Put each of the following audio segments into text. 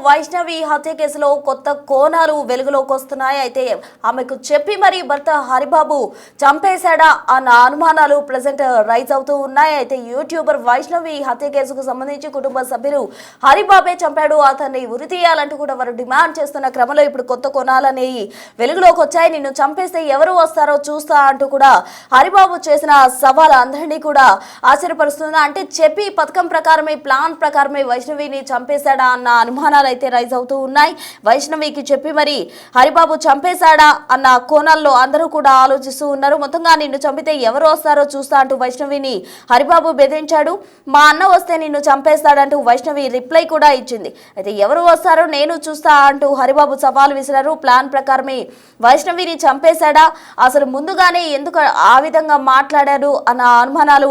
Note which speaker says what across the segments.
Speaker 1: వైష్ణవి హత్య కేసులో కొత్త కోణాలు వెలుగులోకి వస్తున్నాయి. అయితే ఆమెకు చెప్పి మరి భర్త హరిబాబు చంపేశాడా అన్న అనుమానాలు ప్రెజెంట్ రైజ్ అవుతూ ఉన్నాయి. అయితే యూట్యూబర్ వైష్ణవి హత్య కేసుకు సంబంధించి కుటుంబ సభ్యులు హరిబాబే చంపాడు, అతన్ని ఉరి తీయాలంటూ కూడా వారు డిమాండ్ చేస్తున్న క్రమంలో ఇప్పుడు కొత్త కోణాలనేవి వెలుగులోకి వచ్చాయి. నిన్ను చంపేస్తే ఎవరు వస్తారో చూస్తా అంటూ కూడా హరిబాబు చేసిన సవాల్ అందరినీ కూడా ఆశ్చర్యపరుస్తుంది. అంటే చెప్పి పథకం ప్రకారమే, ప్లాన్ ప్రకారమే వైష్ణవిని చంపేశాడా అన్న అనుమానాలు అయితే రైజ్ అవుతూ ఉన్నాయి. వైష్ణవికి చెప్పి మరి హరిబాబు చంపేశాడా అన్న కోణాల్లో అందరూ కూడా ఆలోచిస్తూ ఉన్నారు. మొత్తంగా నిన్ను చంపితే ఎవరు వస్తారో చూస్తా అంటూ వైష్ణవిని హరిబాబు బెదిరించాడు. మా అన్న వస్తే నిన్ను చంపేస్తాడంటూ వైష్ణవి రిప్లై కూడా ఇచ్చింది. అయితే ఎవరు వస్తారో నేను చూస్తా అంటూ హరిబాబు సవాల్ విసిరారు. ప్లాన్ ప్రకారమే వైష్ణవిని చంపేశాడా, అసలు ముందుగానే ఎందుకు ఆ విధంగా మాట్లాడాడు అన్న అనుమానాలు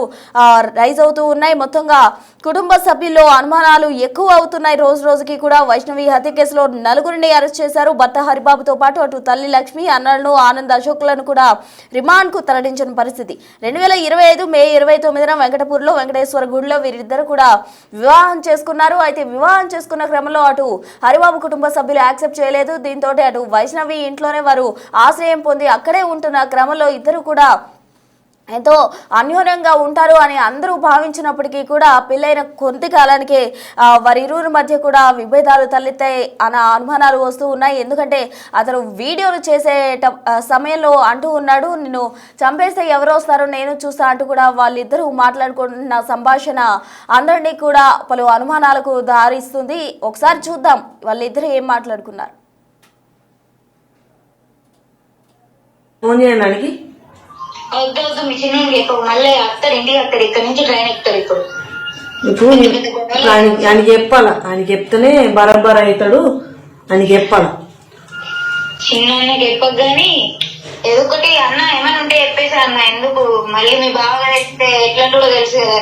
Speaker 1: రైజ్ అవుతూ ఉన్నాయి. మొత్తంగా కుటుంబ సభ్యుల్లో అనుమానాలు ఎక్కువ అవుతున్నాయి. రోజు రోజుకి కూడా వైష్ణవి హత్య కేసులో నలుగురిని అరెస్ట్ చేశారు. భర్త హరిబాబుతో పాటు అటు తల్లి లక్ష్మి, అన్నలను ఆనంద్ అశోక్లను కూడా రిమాండ్ కు తరలించిన పరిస్థితి. 2025 మే 29న వెంకటపూర్లో వెంకటేశ్వర గుడిలో వీరిద్దరు కూడా వివాహం చేసుకున్నారు. అయితే వివాహం చేసుకున్న క్రమంలో అటు హరిబాబు కుటుంబ సభ్యులు యాక్సెప్ట్ చేయలేదు. దీంతో అటు వైష్ణవి ఇంట్లోనే వారు ఆశ్రయం పొంది అక్కడే ఉంటున్న క్రమంలో ఇద్దరు కూడా ఎంతో అన్యోన్యంగా ఉంటారు అని అందరూ భావించినప్పటికీ కూడా పెళ్ళైన కొద్ది కాలానికి వారిరువురి మధ్య కూడా విభేదాలు తలెత్తాయి అన్న అనుమానాలు వస్తూ ఉన్నాయి. ఎందుకంటే అతను వీడియోలు చేసే సమయంలో అంటూ ఉన్నాడు, నిన్ను చంపేస్తే ఎవరు వస్తారో నేను చూస్తా అంటూ కూడా వాళ్ళిద్దరూ మాట్లాడుకుంటున్న సంభాషణ అందరినీ కూడా పలు అనుమానాలకు దారిస్తుంది. ఒకసారి చూద్దాం వాళ్ళిద్దరూ ఏం మాట్లాడుకున్నారు.
Speaker 2: వద్దు మీ చిన్న మళ్ళీ అత్తారు ఇంటికి అత్తారు, ఇక్కడ నుంచి ట్రైన్ ఎక్కుతారు.
Speaker 3: ఇప్పుడు ఆయన చెప్పాలా, ఆయన చెప్తేనే బరాబర్ అవుతాడు అని చెప్పాలా.
Speaker 2: చిన్న చెప్పకు గాని ఏదో ఒకటి అన్న ఏమైనా ఉంటే చెప్పేసి అన్న, ఎందుకు మళ్ళీ మీ బాగా తెస్తే ఎట్లాంటి కూడా తెలుసు కదా.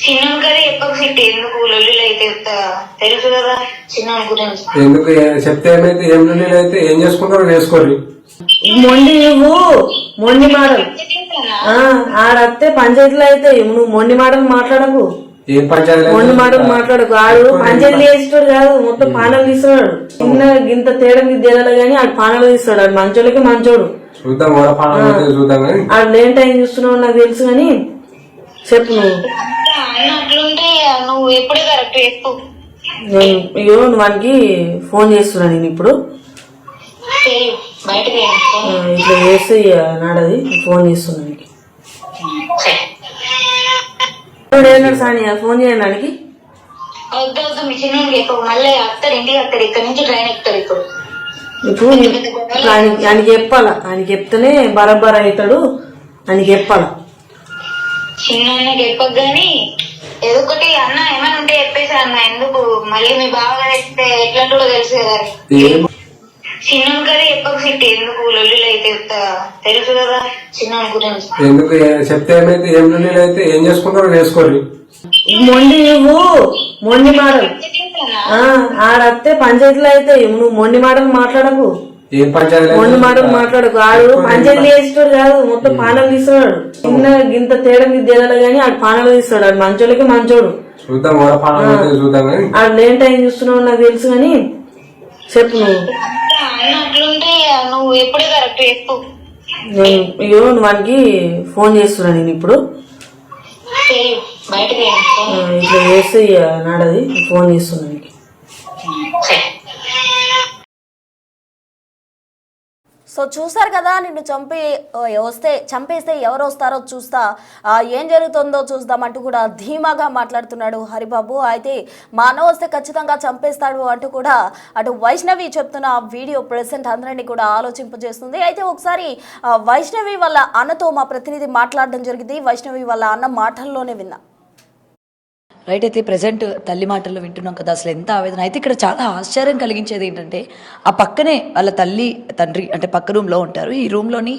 Speaker 2: చిన్న కదా చెప్పకు సిట్టి, ఎందుకు లొల్లిలు అయితే తెలుసు కదా చిన్న గురించి.
Speaker 4: ఎందుకు చెప్తే ఏమైతే ఏం లొల్లిలు అయితే ఏం చేసుకుంటారో చేసుకోరు.
Speaker 3: మొండి నువ్వు మొండి మాటలు ఆడత్తే పంచాయతీలో అయితే నువ్వు మొండి మాటలు మాట్లాడకు, మొండి మాటలు మాట్లాడకు. ఆడు పంచాయతీ వేసేటాడు కాదు, మొత్తం పానలు తీస్తున్నాడు. చిన్న గింత తేడా తేడాలి గానీ ఆడు పానలు తీస్తాడు. ఆడు మంచోళ్ళకి మంచోడు. ఆడు లేని టైం చూస్తున్నావు నాకు తెలుసు గాని చెప్పు.
Speaker 2: నువ్వు ఎప్పుడే కరెక్ట్ చెప్పు.
Speaker 3: అయ్యో వానికి ఫోన్ చేస్తున్నా నేను ఇప్పుడు. ఇట్లా చేస్తే నాడది ఫోన్ చేస్తున్నాను. సానియా ఫోన్ చేయడానికి
Speaker 2: వద్దు మీ చిన్న చెప్పకు, మళ్ళీ అత్తారు ఇంటికి అత్తారు, ఇక్కడ నుంచి ట్రైన్ ఎక్కుతారు.
Speaker 3: ఇప్పుడు ఆయన చెప్పాలా, ఆయన చెప్తేనే బరాబర్ అవుతాడు అని చెప్పాలా.
Speaker 2: చిన్న చెప్పకు గాని ఏదో ఒకటి అన్న ఏమైనా ఉంటే చెప్పేసి అన్న, ఎందుకు మళ్ళీ మీ బాగా తెస్తే ఎట్లాంటి కూడా తెలుసు కదా. చిన్న కదా చెప్పకు సిట్టి, ఎందుకు లొల్లిలు అయితే తెలుసు కదా చిన్న గురించి.
Speaker 4: ఎందుకు చెప్తే ఏమైతే ఏం లొల్లిలు అయితే ఏం చేసుకుంటారో చేసుకోరు.
Speaker 3: మొండి నువ్వు మొండి మాటలు ఆడత్తే పంచాయతీలో అయితే నువ్వు మొండి మాటలు మాట్లాడకు, మొండి మాటలు మాట్లాడకు. ఆడు పంచాయతీ వేసేటాడు కాదు, మొత్తం పానలు తీస్తున్నాడు. చిన్న గింత తేడా తేడాలి గానీ ఆడు పానలు తీస్తాడు. ఆడు మంచోళ్ళకి మంచోడు. ఆడు లేని టైం చూస్తున్నావు నాకు తెలుసు గాని చెప్పు.
Speaker 2: అట్లుంటే నువ్వు ఎప్పుడే కరెక్ట్ చెప్పు.
Speaker 3: అయ్యో వానికి ఫోన్ చేస్తున్నా నేను ఇప్పుడు. ఇట్లా చేస్తే నాడది ఫోన్ చేస్తున్నా.
Speaker 1: సో చూసారు కదా, నిన్ను చంపేస్తే ఎవరు వస్తారో చూస్తా, ఏం జరుగుతుందో చూద్దామంటూ కూడా ధీమాగా మాట్లాడుతున్నాడు హరిబాబు. అయితే మా అన్న వస్తే ఖచ్చితంగా చంపేస్తాడు అంటూ కూడా అటు వైష్ణవి చెప్తున్న వీడియో ప్రెసెంట్ అందరినీ కూడా ఆలోచింపజేస్తుంది. అయితే ఒకసారి వైష్ణవి వాళ్ళ అన్నతో మా ప్రతినిధి మాట్లాడడం జరిగింది. వైష్ణవి వాళ్ళ అన్న మాటల్లోనే విన్నా.
Speaker 5: రైట్. అయితే ప్రజెంట్ తల్లి మాటల్లో వింటున్నాం కదా, అసలు ఎంత ఆవేదన. అయితే ఇక్కడ చాలా ఆశ్చర్యం కలిగించేది ఏంటంటే ఆ పక్కనే వాళ్ళ తల్లి తండ్రి అంటే పక్క రూమ్లో ఉంటారు. ఈ రూమ్లోని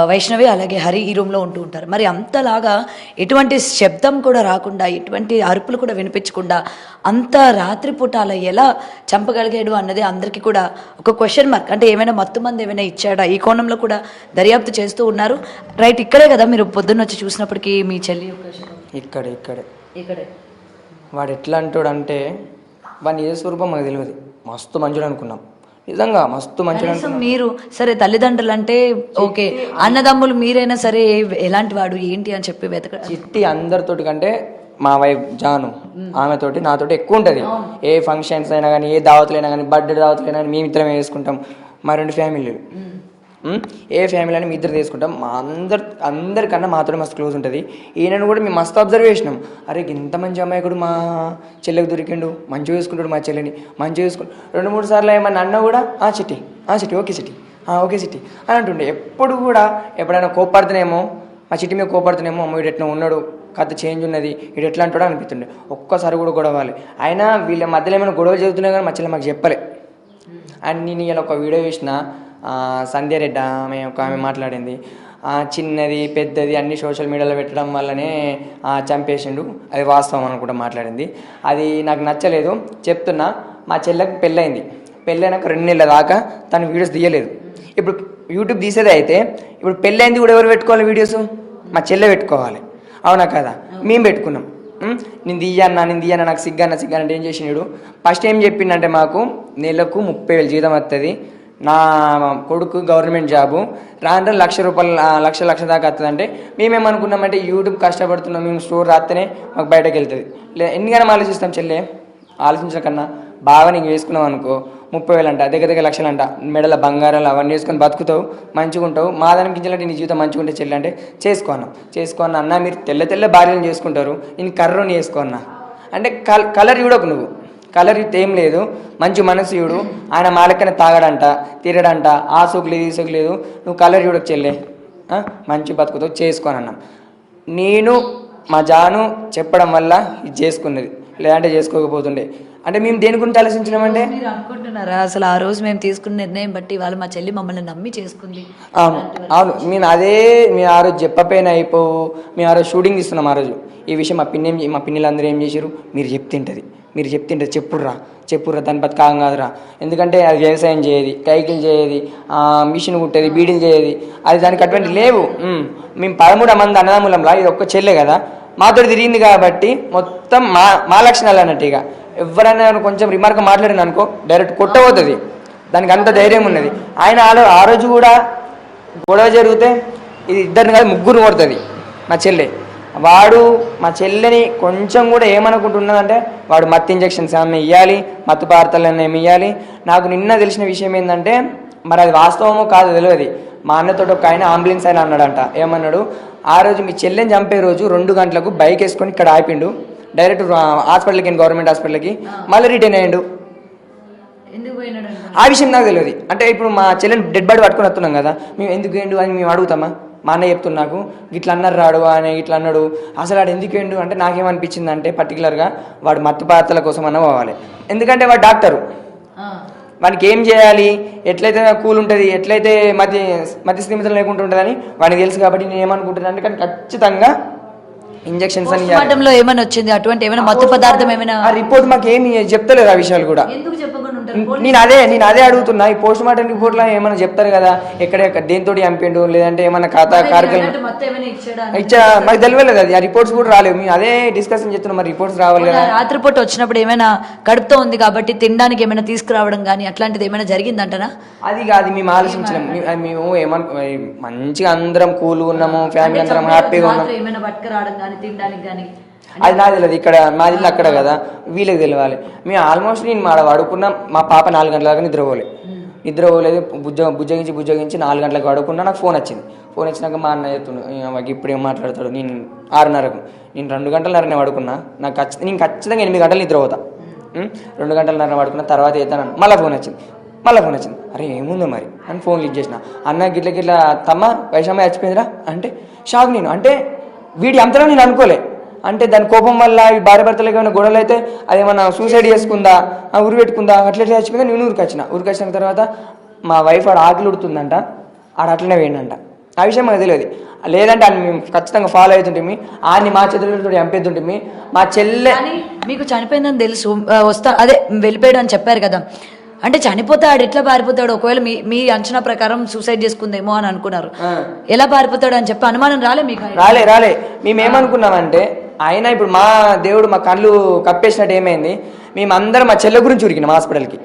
Speaker 5: వైష్ణవి అలాగే హరి ఈ రూమ్లో ఉంటూ ఉంటారు. మరి అంతలాగా ఎటువంటి శబ్దం కూడా రాకుండా, ఎటువంటి అరుపులు కూడా వినిపించకుండా అంత రాత్రిపూట అలా ఎలా చంపగలిగాడు అన్నది అందరికీ కూడా ఒక క్వశ్చన్ మార్క్. అంటే ఏమైనా మత్తు మంది ఏమైనా ఇచ్చాడా, ఈ కోణంలో కూడా దర్యాప్తు చేస్తూ ఉన్నారు. రైట్. ఇక్కడే కదా మీరు పొద్దున్న వచ్చి చూసినప్పటికీ మీ చెల్లి
Speaker 6: ఇక్కడే
Speaker 5: ఇక్కడే
Speaker 6: వాడు ఎట్లా అంటాడు అంటే వాడిని ఏ స్వరూపం మాకు తెలియదు. మస్తు మంచుడు అనుకున్నాం, నిజంగా మస్తు మంచిగా
Speaker 5: కనీసం మీరు సరే తల్లిదండ్రులు అంటే ఓకే, అన్నదమ్ములు మీరైనా సరే ఎలాంటి వాడు ఏంటి అని చెప్పి
Speaker 6: చిట్టి అందరితోటి కంటే మా వైఫ్ జాను ఆమెతోటి నాతోటి ఎక్కువ ఉంటుంది. ఏ ఫంక్షన్స్ అయినా కానీ, ఏ దావతులు అయినా కానీ, బర్త్డే దావతులు అయినా కానీ మేమిద్దరం వేసుకుంటాం. మా 2 ఫ్యామిలీలు, ఏ ఫ్యామిలీ అని మీ ఇద్దరు తీసుకుంటాం. మా అందరికన్నా మాతో మస్తు క్లోజ్ ఉంటుంది. ఈయనను కూడా మేము మస్తు అబ్జర్వ్ చేసినాం. అరే ఇంత మంచి అమ్మాయికుడు మా చెల్లెకి దొరికిండు, మంచిగా చూసుకుంటాడు మా చెల్లిని, మంచిగా చూసుకుంటాడు. 2-3 సార్లు ఏమన్నా అన్న కూడా చిట్టి ఓకే చిట్టి ఓకే చిట్టి అని అంటుండే. ఎప్పుడు కూడా ఎప్పుడైనా కోపడుతున్నామో, మా చిట్టి మీద కోపడుతున్నామో, అమ్మ వీడు ఎట్లా ఉన్నాడు, కథ చేంజ్ ఉన్నది, వీడు ఎట్లా అంటాడో అనిపిస్తుండే. ఒక్కసారి కూడా గొడవాలి. అయినా వీళ్ళ మధ్యలో ఏమైనా గొడవలు జరుగుతున్నాయి కానీ మా చెల్లె మాకు చెప్పలే. అండ్ నేను ఇలా ఒక వీడియో చూసిన, సంధ్యారెడ్డి ఆమె మాట్లాడింది, చిన్నది పెద్దది అన్ని సోషల్ మీడియాలో పెట్టడం వల్లనే చంపేసిండు, అది వాస్తవం అనుకుంటా మాట్లాడింది. అది నాకు నచ్చలేదు. చెప్తున్నా, మా చెల్లెకి పెళ్ళైంది, పెళ్ళైనాక 2 నెలల దాకా తను వీడియోస్ తీయలేదు. ఇప్పుడు యూట్యూబ్ తీసేది అయితే ఇప్పుడు పెళ్ళైంది కూడా ఎవరు పెట్టుకోవాలి వీడియోస్? మా చెల్లె పెట్టుకోవాలి, అవునా కదా? మేము పెట్టుకున్నాం. నేను తీయన్నా నాకు సిగ్గన్న అంటే ఏం చేసినాడు? ఫస్ట్ ఏం చెప్పిండంటే, మాకు నెలకు 30,000 జీతం వస్తుంది, నా కొడుకు గవర్నమెంట్ జాబు, రాను ₹1,00,000 లక్ష దాకా వస్తుంది. అంటే మేమేమనుకున్నామంటే యూట్యూబ్ కష్టపడుతున్నాం, మేము స్టోర్ రాస్తేనే మాకు బయటకు వెళ్తుంది. ఎందుకని ఆలోచిస్తాం చెల్లె? ఆలోచించకన్నా బాగా నీకు వేసుకున్నావు అనుకో 30,000 అంట, దగ్గర లక్షలు అంట, మెడల బంగారాలు అవన్నీ వేసుకొని బతుకుతావు, మంచిగా ఉంటావు. మా దానికి గింజలంటే నీ జీవితం మంచిగా ఉంటే చెల్లి అంటే చేసుకోన్నా అన్న, మీరు తెల్ల భార్యలను చేసుకుంటారు, నేను కర్రని చేసుకోన్నా అంటే కలర్ చూడకు నువ్వు, కలర్ ఏం లేదు, మంచి మనసు చూడు. ఆయన మాలక్కనే తాగడంట, తిరగడంట, ఆ సోకు లేదు ఈ సోకు లేదు, నువ్వు కలర్ చూడకు చెల్లె, మంచి బతుకుతావు, చేసుకోనన్నా. నేను మా జాను చెప్పడం వల్ల ఇది చేసుకున్నది, లేదంటే చేసుకోకపోతుండే. అంటే మేము దేని గురించి ఆలోచించినామంటే,
Speaker 5: మీరు అనుకుంటున్నారా అసలు ఆ రోజు మేము తీసుకున్న నిర్ణయం బట్టి వాళ్ళు మా చెల్లి మమ్మల్ని నమ్మి చేసుకుంది?
Speaker 6: అవును మేము ఆ రోజు చెప్పపోయినా అయిపోవు. మేము ఆ రోజు షూటింగ్ తీస్తున్నాం. ఆ రోజు ఈ విషయం మా పిన్నిలందరూ ఏం చేశారు, మీరు చెప్తుంటది చెప్పుర్రా దాని బతకాం కాదురా, ఎందుకంటే అది వ్యవసాయం చేయది, కైకిలు చేయది, మిషన్ కుట్టేది, బీడీలు చేయది, అది దానికి అటువంటి లేవు. మేము 13 మంది అన్నదమ్ములంలా ఇది ఒక్క చెల్లె కదా, మాతో తిరిగింది కాబట్టి మొత్తం మా లక్షణాలు అన్నట్టు. ఇక ఎవరైనా కొంచెం రిమార్క్ మాట్లాడింది అనుకో డైరెక్ట్ కొట్టబోతుంది, దానికి అంత ధైర్యం ఉన్నది. ఆయన ఆ రోజు కూడా గొడవ జరిగితే ఇది 2 కాదు 3 కొడుతుంది మా చెల్లె. వాడు మా చెల్లెని కొంచెం కూడా ఏమనుకుంటున్నదంటే, వాడు మత్తు ఇంజక్షన్స్ ఏమైనా ఇవ్వాలి, మత్తు పదార్థాలు ఏమి ఇవ్వాలి. నాకు నిన్న తెలిసిన విషయం ఏంటంటే, మరి అది వాస్తవమో కాదో తెలియదు. మా అన్నతో ఒక ఆయన అంబులెన్స్ ఆయన అన్నాడంట. ఏమన్నాడు, ఆ రోజు మీ చెల్లెని చంపే రోజు 2 గంటలకు బైక్ వేసుకొని ఇక్కడ ఆపిండు, డైరెక్ట్ హాస్పిటల్కి, గవర్నమెంట్ హాస్పిటల్కి, మళ్ళీ రిటర్న్ అయ్యిండు. ఆ విషయం నాకు తెలియదు. అంటే ఇప్పుడు మా చెల్లెని డెడ్ బాడీ పట్టుకొని వస్తున్నాం కదా, మేము ఎందుకు ఏండు అని మేము అడుగుతామా? మా అన్న చెప్తున్నా, నాకు ఇట్లా అన్నారు రాడు అని, ఇట్లా అన్నాడు. అసలు వాడు ఎందుకు ఏండు అంటే, నాకేమనిపించింది అంటే పర్టికులర్గా వాడు మత్తు పదార్థాల కోసం అన్న పోవాలి. ఎందుకంటే వాడు డాక్టరు, వానికి ఏం చేయాలి, ఎట్లయితే కూల్ ఉంటుంది, ఎట్లయితే మతి స్థిమితం లేకుండా ఉంటుందని వాడికి తెలుసు. కాబట్టి నేను ఏమనుకుంటున్నాను అంటే, కానీ ఖచ్చితంగా ఇంజక్షన్స్ అని
Speaker 5: ఏమైనా వచ్చింది అటువంటి ఏమైనా మత్తు పదార్థం ఏమైనా?
Speaker 6: ఆ రిపోర్ట్ మాకు ఏమి చెప్తలేదు ఆ విషయాలు కూడా. నేను అదే అడుగుతున్నా. ఈ పోస్ట్ మార్టం రిపోర్ట్ లో ఏమైనా చెప్తారు కదా, ఎక్కడ దేనితో చంపిండు, లేదంటే ఏమైనా ఖాతా కార్యక్రమం ఇచ్చా, మాకు తెలియలేదు. అది ఆ రిపోర్ట్స్ కూడా రాలేవు. మేము అదే డిస్కషన్ చేస్తున్నాం, మరి రిపోర్ట్స్ రావాలి కదా.
Speaker 5: రాత్రిపూట వచ్చినప్పుడు ఏమైనా కడుపుతో ఉంది కాబట్టి తినడానికి ఏమైనా తీసుకురావడం కానీ అట్లాంటిది ఏమైనా జరిగిందంటనా?
Speaker 6: అది కాదు, మేము ఆలోచించలేము. మేము మంచిగా అందరం కూల్ ఉన్నాము, ఫ్యామిలీ అందరం హ్యాపీగా ఉన్నాం.
Speaker 5: ఏమైనా పట్టుకురావడం కానీ తినడానికి కానీ
Speaker 6: అది నాకు తెలియదు. ఇక్కడ మాది అక్కడ కదా, వీళ్ళకి తెలియాలి. మేము ఆల్మోస్ట్ నేను మా పడుకున్నా, మా పాప 4 గంటల దాకా నిద్రపోలేదు. బుజ్జగించి 4 గంటలకు పడుకున్నా. నాకు ఫోన్ వచ్చింది. ఫోన్ వచ్చినాక మా అన్న చెప్తున్నాడు, ఇప్పుడు ఏం మాట్లాడతాడు. నేను 6:30కు, నేను 2 గంటలన్నరనే పడుకున్నా. నేను ఖచ్చితంగా 8 గంటలు నిద్రపోతా. 2 గంటలన్నర పడుకున్నా, తర్వాత అవుతాను. మళ్ళీ ఫోన్ వచ్చింది. అరే ఏముందో మరి అని ఫోన్ లిఫ్ట్ చేసిన. అన్న గిట్ల తమ్మ వైషమ్మ చచ్చిపోయిందిరా అంటే షాక్. నేను అంటే వీడి అంతలో నేను అనుకోలే. అంటే దాని కోపం వల్ల ఈ భార్య భర్తలకు ఏమైనా గొడవలు అయితే అదేమన్నా సూసైడ్ చేసుకుందా, ఉరి పెట్టుకుందా, అట్లా చచ్చిపోయిందా. నేను ఊరికొచ్చిన తర్వాత మా వైఫ్ ఆడ ఆకలి ఉడుతుందంట, ఆడ అట్లనే వేయండంట. ఆ విషయం మాకు తెలియదు. లేదంటే ఆయన మేము ఖచ్చితంగా ఫాలో అవుతుంటే ఆయన్ని మా చేతులతో చంపేస్తుంటే. మా చెల్లె
Speaker 5: మీకు చనిపోయిందని తెలుసు, అదే వెళ్ళిపోయాడు అని చెప్పారు కదా, అంటే చనిపోతే ఆడు ఎట్లా పారిపోతాడు? ఒకవేళ మీ అంచనా ప్రకారం సూసైడ్ చేసుకుందేమో అని అనుకున్నారు, ఎలా పారిపోతాడు అని చెప్పి అనుమానం రాలే మీకు?
Speaker 6: రాలే. మేమేమనుకున్నామంటే, ఆయన ఇప్పుడు మా దేవుడు మా కళ్ళు కప్పేసినట్టు ఏమైంది, మేమందరం మా చెల్లె గురించి ఉరికినాం హాస్పిటల్కి.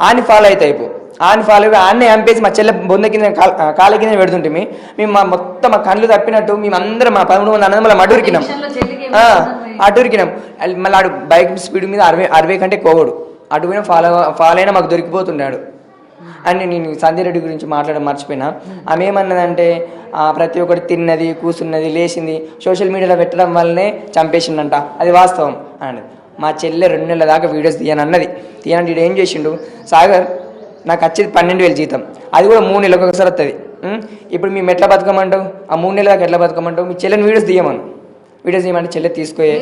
Speaker 6: ఆని ఫాలో అయితే అయిపో ఆని ఫాలో అయ్యి ఆన్నే చంపేసి మా చెల్లె బొంద కింద కాళ్ళ కింద పెడుతుంటే మేము మొత్తం మా కళ్ళు తప్పినట్టు మేమందరం మా 13 మంది అన్నదమ్ముల మళ్ళీ ఉరికినాం. అటు ఉరికినాం. మళ్ళీ ఆడు బైక్ స్పీడ్ మీద 60 కంటే కోవడు. అటు పోయినా ఫాలో అయినా మాకు దొరికిపోతున్నాడు అని. నేను సంధ్య రెడ్డి గురించి మాట్లాడడం మర్చిపోయినా. ఆమె ఏమన్నదంటే ప్రతి ఒక్కటి తిన్నది, కూర్చున్నది, లేచింది సోషల్ మీడియాలో పెట్టడం వల్లనే చంపేసిండంట. అది వాస్తవం అన్నది. మా చెల్లె 2 నెలల దాకా వీడియోస్ తీయనన్నది. తీయనంటే వీడు ఏం చేసిండు, సాగర్ నాకు వచ్చేది 12,000 జీతం, అది కూడా 3 నెలలకు ఒకసారి వస్తుంది. ఇప్పుడు మేము ఎట్లా బతకమంటావు, ఆ 3 నెలల దాకా ఎట్లా బతకమంటావు, మీ చెల్లెని వీడియోస్ తీయమను. వీడియోస్ తీయమంటే చెల్లె తీసుకోయే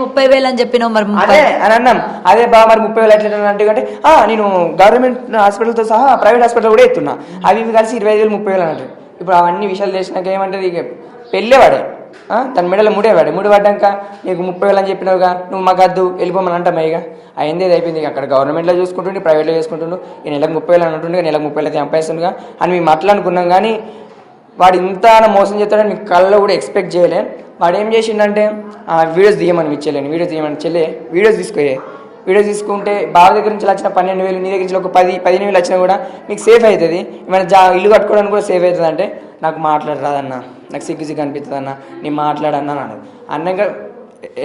Speaker 5: 30,000 అని చెప్పినావు మరి.
Speaker 6: అదే అని అన్నాం. అదే బా మరి 30,000 ఎట్లా అంటే నేను గవర్నమెంట్ హాస్పిటల్తో సహా ప్రైవేట్ హాస్పిటల్ కూడా ఎత్తున్నా, అవి ఇవి కలిసి 25,000 30,000 అన్నట్టు. ఇప్పుడు అవన్నీ విషయాలు తెలిసినాక ఏమంటది, ఇక పెళ్ళేవాడే తన మెడలో ముడి పడ్డాక నీకు 30,000 అని చెప్పినావుగా, నువ్వు మాకు వద్దు వెళ్ళిపోమని అంటాం. ఇక అయింది అయిపోయింది. అక్కడ గవర్నమెంట్లో చూసుకుంటుండే, ప్రైవేట్లో చూసుకుంటుండు. ఈ నెలకు 30,000 అన్నట్టుండే, నెలకు 30,000 చంపేస్తుండగా అని మేము అట్లా అనుకున్నాం. కానీ వాడు ఇంత మోసం చేస్తాడని మీకు కళ్ళలో కూడా ఎక్స్పెక్ట్ చేయలే. వాడు ఏం చేసిండంటే వీడియోస్ తీయమని మీ చెల్లెని, వీడియోస్ తీయమని చెల్లె వీడియోస్ తీసుకోయే. వీడియోస్ తీసుకుంటే బావ దగ్గర నుంచి వచ్చిన 12,000, నీ దగ్గర నుంచి ఒక 10-15,000 వచ్చినా కూడా మీకు సేఫ్ అవుతుంది. ఏమైనా ఇల్లు కట్టుకోవడానికి కూడా సేఫ్ అవుతుంది. అంటే నాకు మాట్లాడరాదన్న, నాకు సిగ్గు అనిపిస్తుంది అన్న, నేను మాట్లాడన్నా అన్నది. అన్నాక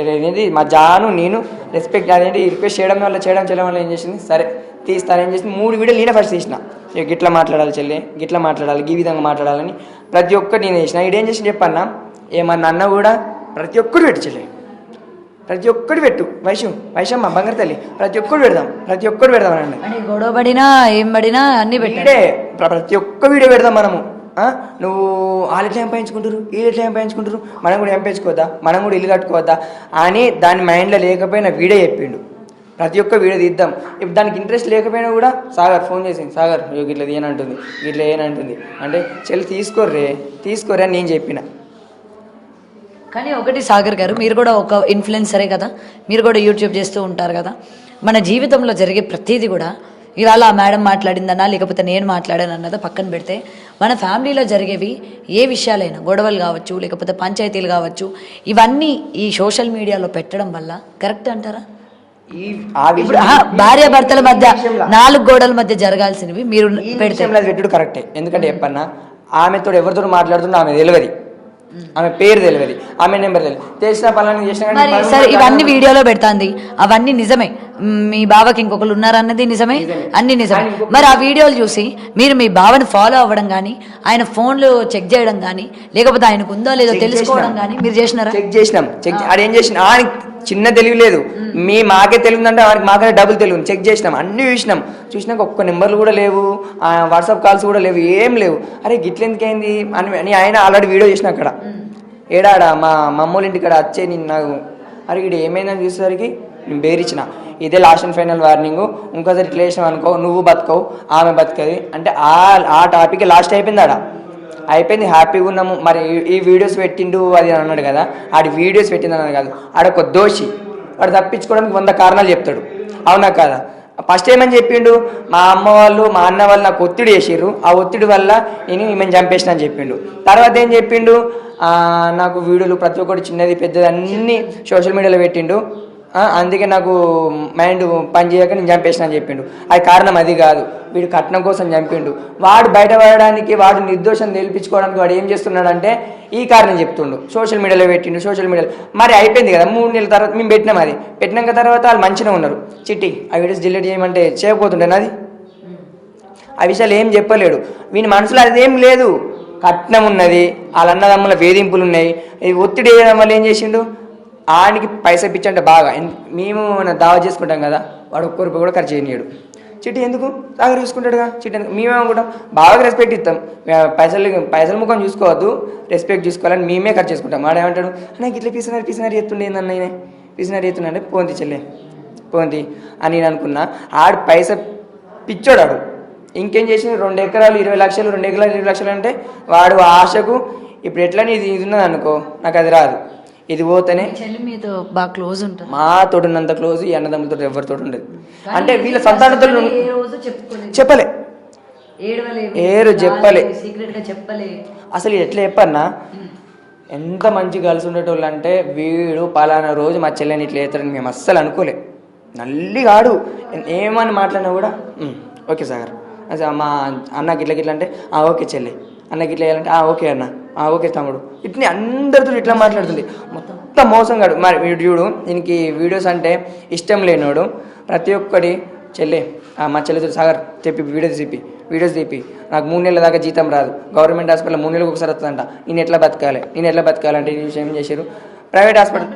Speaker 6: అనేది మా జాను నేను రెస్పెక్ట్ అదేంటి రిక్వెస్ట్ చేయడం వల్ల ఏం చేసింది, సరే తీస్తాను. ఏం చేసింది, 3 వీడియోలు నేనే ఫస్ట్ తీసిన. గిట్లా మాట్లాడాలి చెల్లె, గిట్లా మాట్లాడాలి, ఈ విధంగా మాట్లాడాలని ప్రతి ఒక్కటి నేను చేసిన. ఇడేం చేసి చెప్పన్నా, ఏమన్నా అన్న కూడా ప్రతి ఒక్కరు పెట్టు చెల్లె, ప్రతి ఒక్కటి పెట్టు. వైశమ్మ బంగారు తల్లి ప్రతి ఒక్కటి పెడదాం అనండి.
Speaker 5: గొడవ పడినా ఏం పడినా అన్ని
Speaker 6: పెట్టే ప్రతి ఒక్క వీడియో పెడదాం మనము. నువ్వు వాళ్ళు ఎట్లా ఎంపాయించుకుంటారు, వీళ్ళు ఎట్లా ఎంపాయించుకుంటారు, మనం కూడా ఎంపాయించుకోవద్దా, మనం కూడా ఇల్లు కట్టుకోవద్దా అని దాని మైండ్లో లేకపోయినా వీడియో చెప్పిండు. ప్రతి ఒక్క వీడియో తీద్దాం. ఇప్పుడు దానికి ఇంట్రెస్ట్ లేకపోయినా కూడా సాగర్ ఫోన్ చేసింది, సాగర్ ఇట్లా తీయనంటుంది, ఇట్లా ఏనంటుంది అంటే చెల్లి తీసుకోరే అని నేను చెప్పిన.
Speaker 5: కానీ ఒకటి సాగర్ గారు, మీరు కూడా ఒక ఇన్ఫ్లుయెన్సరే కదా, మీరు కూడా యూట్యూబ్ చేస్తూ ఉంటారు కదా. మన జీవితంలో జరిగే ప్రతిదీ కూడా ఇవాళ ఆ మేడం మాట్లాడిందన్నా లేకపోతే నేను మాట్లాడాను అన్నదా పక్కన పెడితే, మన ఫ్యామిలీలో జరిగేవి ఏ విషయాలైనా, గొడవలు కావచ్చు లేకపోతే పంచాయతీలు కావచ్చు, ఇవన్నీ ఈ సోషల్ మీడియాలో పెట్టడం వల్ల కరెక్ట్ అంటారా? ఇప్పుడు భార్య భర్తల మధ్య 4 గోడల మధ్య జరగాల్సినవి మీరు
Speaker 6: పెట్టుడు కరెక్టే. ఎందుకంటే చెప్పన్నా, ఆమెతో ఎవరితో మాట్లాడుతున్నా ఆమె తెలియదు, ఆమె పేరు తెలియదు, ఆమె నెంబర్ తెలియదు, తెలిసిన పనులను చేసిన.
Speaker 5: సరే ఇవన్నీ వీడియోలో పెడతాంది, అవన్నీ నిజమే. మీ బావకి ఇంకొకరు ఉన్నారన్నది నిజమే, అన్ని నిజమే. మరి ఆ వీడియోలు చూసి మీరు మీ బావని ఫాలో అవ్వడం కానీ, ఆయన ఫోన్లు చెక్ చేయడం కానీ, లేకపోతే ఆయనకు ఉందో లేదో తెలుసుకోవడం కానీ మీరు చేసినారా?
Speaker 6: చెక్ చేసినాం. ఆడేం చేసిన, ఆయనకి చిన్న తెలివి లేదు, మాకే తెలియదంటే మాకనే డబుల్ తెలివి. చెక్ చేసినాం, అన్ని చూసినాక ఒక్క నెంబర్లు కూడా లేవు, వాట్సాప్ కాల్స్ కూడా లేవు, ఏం లేవు. అరే గిట్ల ఎందుకైంది అని ఆయన ఆల్రెడీ వీడియో చేసిన అక్కడ ఏడాడ మా మమ్మోళ్ళ ఇంటి ఇక్కడ వచ్చే నేను నాకు అరే ఇక్కడ ఏమైందని చూసేసరికి నేను బేరిచ్చిన, ఇదే లాస్ట్ అండ్ ఫైనల్ వార్నింగ్, ఇంకోసారి ఇట్లా చేసినావు అనుకో నువ్వు బతకవు ఆమె బతకది అంటే ఆ టాపిక్ లాస్ట్ అయిపోయింది. అయిపోయింది, హ్యాపీగా ఉన్నాము. మరి ఈ వీడియోస్ పెట్టిండు అది అన్నాడు కదా, ఆడి వీడియోస్ పెట్టింది అన్నది కాదు, ఆడొక దోషి, వాడు తప్పించుకోవడానికి 100 కారణాలు చెప్తాడు, అవునా కాదా? ఫస్ట్ ఏమని చెప్పిండు, మా అమ్మ వాళ్ళు మా అన్న వాళ్ళు నాకు ఒత్తిడి చేసిర్రు, ఆ ఒత్తిడి వల్ల నేను ఈమెను చంపేసిన అని చెప్పిండు. తర్వాత ఏం చెప్పిండు, నాకు వీడియోలు ప్రతి ఒక్కటి చిన్నది పెద్దది అన్నీ సోషల్ మీడియాలో పెట్టిండు, అందుకే నాకు మైండ్ పని చేయక నేను చంపేసిన అని చెప్పిండు. అది కారణం అది కాదు, వీడు కట్నం కోసం చంపిండు. వాడు బయటపడడానికి, వాడు నిర్దోషం నిలిపించుకోవడానికి వాడు ఏం చేస్తున్నాడంటే ఈ కారణం చెప్తుండు, సోషల్ మీడియాలో పెట్టిండు. సోషల్ మీడియాలో మరి అయిపోయింది కదా, 3 నెలల తర్వాత మేము పెట్టినాం. అది పెట్టినాక తర్వాత వాళ్ళు మంచిగా ఉన్నారు. చిట్టి ఆ వీడియోస్ డిలీట్ చేయమంటే చేయకపోతుండేనా? అది ఆ విషయాలు ఏం చెప్పలేడు. వీని మనసులో అదేం లేదు, కట్నం ఉన్నది, వాళ్ళ అన్నదమ్ముల వేధింపులు ఉన్నాయి. ఒత్తిడి వేయడం వల్ల ఏం చేసిండు, ఆయనకి పైసా పిచ్చంటే బాగా. మేము దావా చేసుకుంటాం కదా, వాడు ఒక్క రూపాయి కూడా ఖర్చు చేయనీయడు. చిట్టి ఎందుకు సాగర్ చూసుకుంటాడుగా, చిట్టి ఎందుకు మేమేమనుకుంటాం, బాగా రెస్పెక్ట్ ఇస్తాం, పైసలు ముఖం చూసుకోవద్దు, రెస్పెక్ట్ చూసుకోవాలని మేమే ఖర్చు చేసుకుంటాం. వాడు ఏమంటాడు, నాకు ఇట్లా పిసినారి ఎత్తుండే ఏందన్న, ఈయన పిసినారి ఎత్తుండే, పోంతి చెల్లె పోంతి అని నేను అనుకున్నా. ఆడు పైసా పిచ్చోడాడు. ఇంకేం చేసింది, 2 ఎకరాలు 20 లక్షలు, 2 ఎకరాలు 20 లక్షలు అంటే వాడు ఆశకు ఇప్పుడు ఎట్లా ఇది ఉన్నది అనుకో, నాకు అది రాదు, ఇది పోతేనే.
Speaker 5: బాగా క్లోజ్ ఉంటుంది,
Speaker 6: మాతో ఉన్నంత క్లోజ్ ఈ అన్నదమ్ములతో ఎవరితో ఉండదు. అంటే వీళ్ళ సంతానంతో చెప్పలే, చెప్పలే. అసలు ఎట్లా చెప్పన్నా, ఎంత మంచి కలిసి ఉండేటోళ్ళు అంటే, వీడు పలానా రోజు మా చెల్లెని ఇట్లా చేస్తారని మేము అస్సలు అనుకోలే. నల్లి కాడు. ఏమని మాట్లాడినా కూడా ఓకే సాగర్, అసలు మా అన్నకి ఇట్లా గిట్లా అంటే ఓకే చెల్లి, అన్నకి ఇట్లా వేయాలంటే ఓకే అన్న, ఓకే తమ్ముడు, ఇట్లా అందరితో ఇట్లా మాట్లాడుతుంది. మొత్తం మోసం కాడు. మరి వీడు చూడు, దీనికి వీడియోస్ అంటే ఇష్టం లేనోడు ప్రతి ఒక్కటి చెల్లె మా చెల్లెతో సాగర్ చెప్పి వీడియోస్ తీపి నాకు 3 నెలల దాకా జీతం రాదు, గవర్నమెంట్ హాస్పిటల్ 3 నెలలకు ఒకసారి వస్తుందంట, నేను ఎట్లా బతకాలి అంటే ఈ విషయం ఏం చేశారు, ప్రైవేట్ హాస్పిటల్